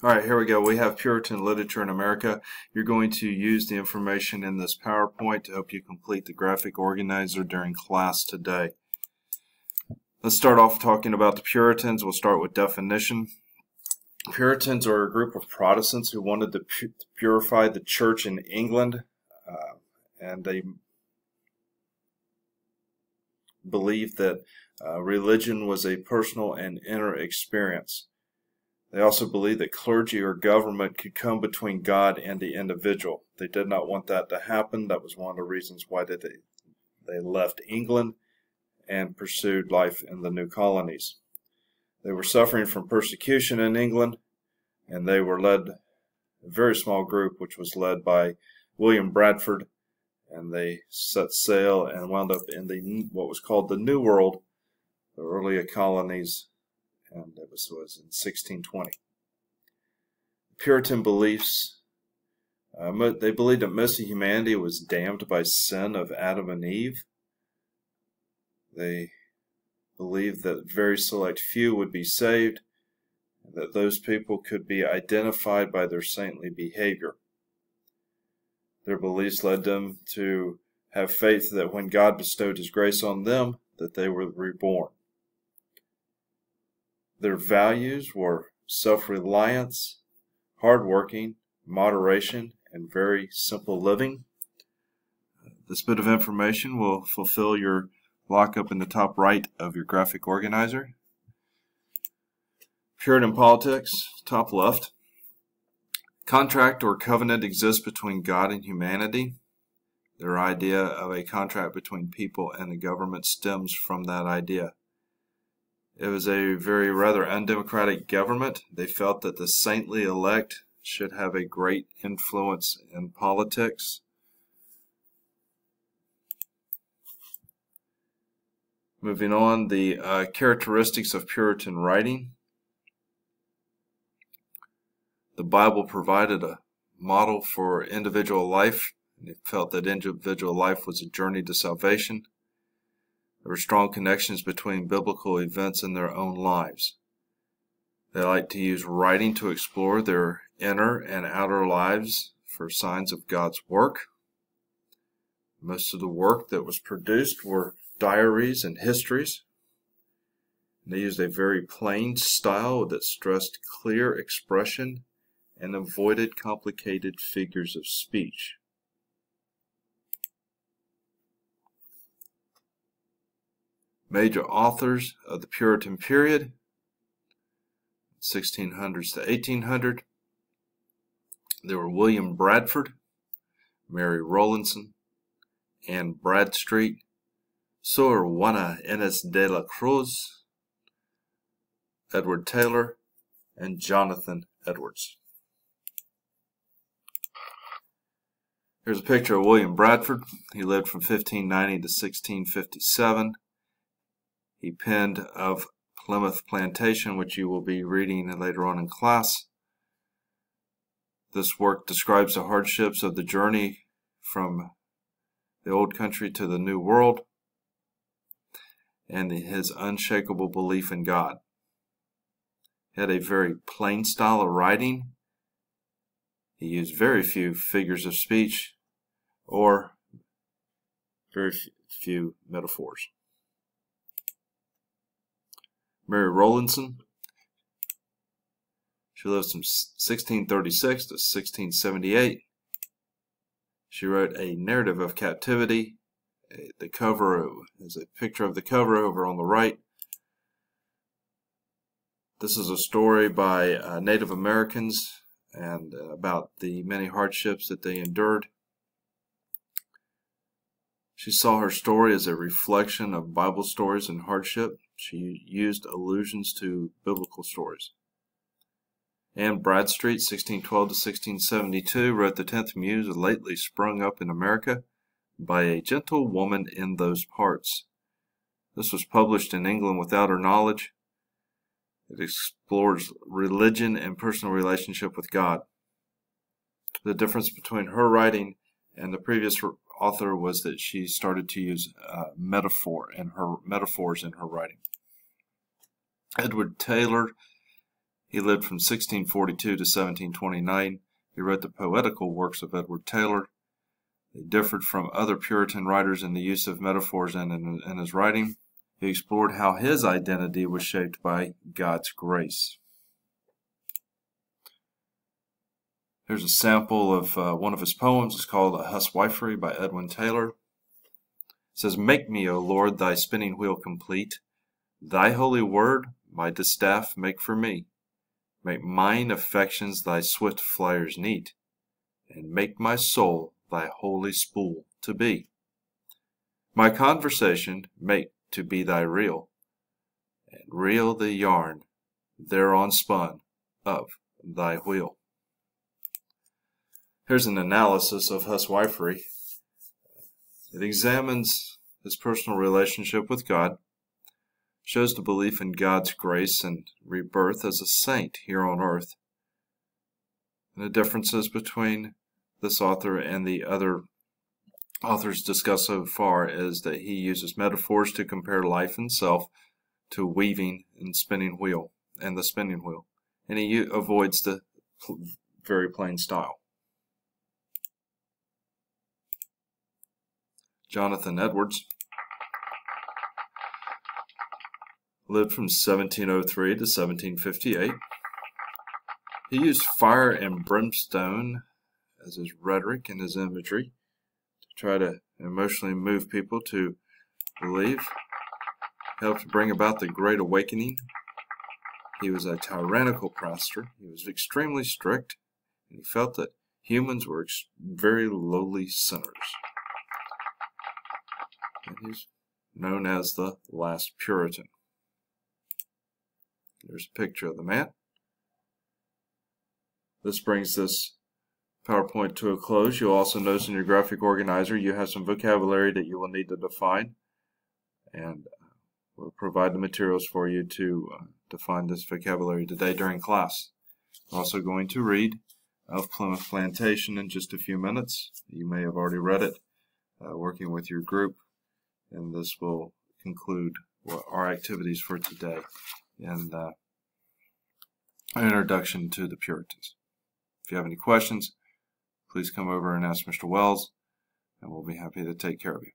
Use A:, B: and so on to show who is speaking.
A: Alright, here we go. We have Puritan literature in America. You're going to use the information in this PowerPoint to help you complete the graphic organizer during class today. Let's start off talking about the Puritans. We'll start with definition. Puritans are a group of Protestants who wanted to purify the church in England, and they believed that religion was a personal and inner experience. They also believed that clergy or government could come between God and the individual. They did not want that to happen. That was one of the reasons why they left England and pursued life in the new colonies. They were suffering from persecution in England, and they were led, a very small group, which was led by William Bradford, and they set sail and wound up in what was called the New World, the earlier colonies, and it was in 1620. Puritan beliefs, they believed that most of humanity was damned by sin of Adam and Eve. They believed that very select few would be saved, and that those people could be identified by their saintly behavior. Their beliefs led them to have faith that when God bestowed His grace on them, that they were reborn. Their values were self-reliance, hard-working, moderation, and very simple living. This bit of information will fulfill your lockup in the top right of your graphic organizer. Puritan politics, top left. Contract or covenant exists between God and humanity. Their idea of a contract between people and the government stems from that idea. It was a rather undemocratic government. They felt that the saintly elect should have a great influence in politics. Moving on, the characteristics of Puritan writing. The Bible provided a model for individual life, and they felt that individual life was a journey to salvation. There were strong connections between biblical events in their own lives. They liked to use writing to explore their inner and outer lives for signs of God's work. Most of the work that was produced were diaries and histories. They used a very plain style that stressed clear expression and avoided complicated figures of speech. Major authors of the Puritan period, 1600s to 1800. There were William Bradford, Mary Rowlandson, Anne Bradstreet, Sir Juana Inés de la Cruz, Edward Taylor, and Jonathan Edwards. Here's a picture of William Bradford. He lived from 1590 to 1657. He penned of Plymouth Plantation, which you will be reading later on in class. This work describes the hardships of the journey from the old country to the new world and his unshakable belief in God. He had a very plain style of writing. He used very few figures of speech or very few metaphors. Mary Rowlandson, she lived from 1636 to 1678. She wrote a narrative of captivity. The cover is a picture of the cover over on the right. This is a story by Native Americans and about the many hardships that they endured. She saw her story as a reflection of Bible stories and hardship. She used allusions to biblical stories. Anne Bradstreet, 1612 to 1672, wrote the Tenth Muse, lately sprung up in America by a gentle woman in those parts. This was published in England without her knowledge. It explores religion and personal relationship with God. The difference between her writing and the previous author was that she started to use metaphors in her writing. Edward Taylor, He lived from 1642 to 1729. He wrote the poetical works of Edward Taylor. He differed from other Puritan writers in the use of metaphors and in his writing. He explored how his identity was shaped by God's grace. Here's a sample of one of his poems. It's called A Housewifery by Edwin Taylor. It says, "Make me, O Lord, thy spinning wheel complete. Thy holy word my distaff make for me. Make mine affections thy swift flyers neat, and make my soul thy holy spool to be. My conversation make to be thy reel, and reel the yarn thereon spun of thy wheel." Here's an analysis of housewifery. It examines his personal relationship with God, shows the belief in God's grace and rebirth as a saint here on earth. And the differences between this author and the other authors discussed so far is that he uses metaphors to compare life and self to weaving and spinning wheel and the spinning wheel, and he avoids the very plain style. Jonathan Edwards lived from 1703 to 1758. He used fire and brimstone as his rhetoric and his imagery to try to emotionally move people to believe, helped bring about the Great Awakening. He was a tyrannical pastor. He was extremely strict, and he felt that humans were very lowly sinners. And he's known as the last Puritan. There's a picture of the man. This brings this PowerPoint to a close. You'll also notice in your graphic organizer you have some vocabulary that you will need to define, and we'll provide the materials for you to define this vocabulary today during class. We're also going to read of Plymouth Plantation in just a few minutes. You may have already read it working with your group, and this will conclude our activities for today and an introduction to the Puritans. If you have any questions, please come over and ask Mr. Wells, and we'll be happy to take care of you.